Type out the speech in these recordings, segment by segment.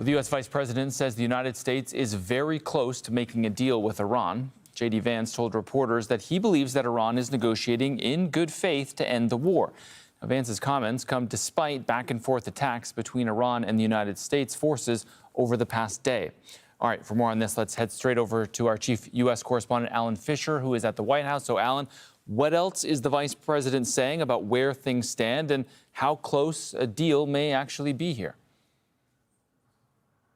Well, the U.S. Vice President says the United States is very close to making a deal with Iran. J.D. Vance told reporters that he believes that Iran is negotiating in good faith to end the war. Now, Vance's comments come despite back-and-forth attacks between Iran and the United States forces over the past day. All right, for more on this, let's head straight over to our chief U.S. correspondent, Alan Fisher, who is at the White House. So, Alan, what else is the vice president saying about where things stand and how close a deal may actually be here?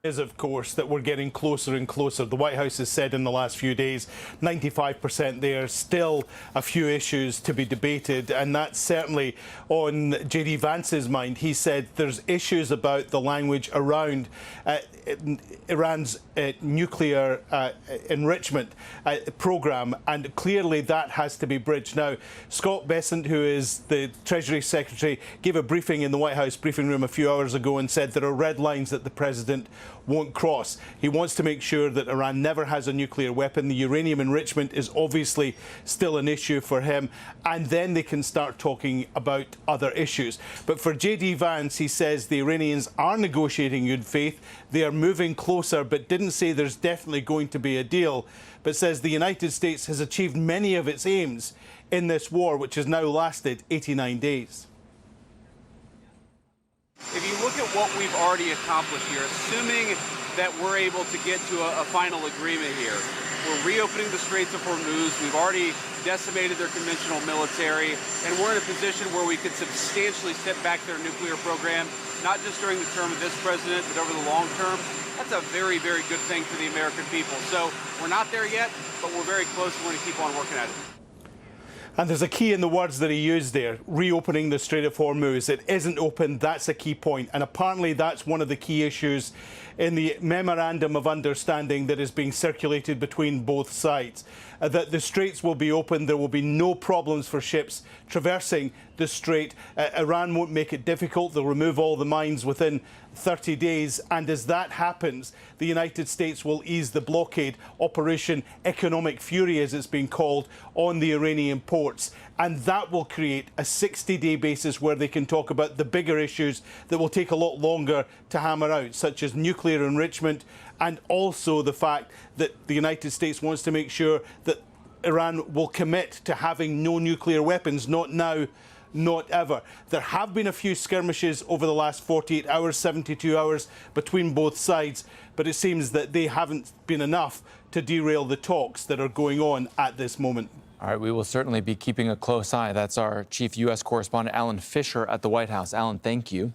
Is, of course, that we're getting closer and closer. The White House has said in the last few days, 95% there, still a few issues to be debated, and that's certainly on J.D. Vance's mind. He said there's issues about the language around Iran's nuclear enrichment program, and clearly that has to be bridged. Now, Scott Bessent, who is the Treasury Secretary, gave a briefing in the White House briefing room a few hours ago and said there are red lines that the president won't cross. He wants to make sure that Iran never has a nuclear weapon. The uranium enrichment is obviously still an issue for him, and then they can start talking about other issues. But for J.D. Vance, he says the Iranians are negotiating in good faith. They are moving closer, but didn't say there's definitely going to be a deal, but says the United States has achieved many of its aims in this war, which has now lasted 89 days. If you look at what we've already accomplished here, assuming that we're able to get to a final agreement here, we're reopening the Straits of Hormuz, we've already decimated their conventional military, and we're in a position where we could substantially step back their nuclear program, not just during the term of this president, but over the long term. That's a very, very good thing for the American people. So we're not there yet, but we're very close, and we're going to keep on working at it. And there's a key in the words that he used there, reopening the Strait of Hormuz. It isn't open, that's a key point. And apparently that's one of the key issues in the memorandum of understanding that is being circulated between both sides. That the straits will be open, there will be no problems for ships traversing the strait. Iran won't make it difficult, they'll remove all the mines within 30 days. And as that happens, the United States will ease the blockade, Operation Economic Fury as it's been called, on the Iranian ports. And that will create a 60-day basis where they can talk about the bigger issues that will take a lot longer to hammer out, such as nuclear enrichment, and also the fact that the United States wants to make sure that Iran will commit to having no nuclear weapons, not now, not ever. There have been a few skirmishes over the last 48 hours, 72 hours between both sides, but it seems that they haven't been enough to derail the talks that are going on at this moment. All right, we will certainly be keeping a close eye. That's our chief U.S. correspondent, Alan Fisher, at the White House. Alan, thank you.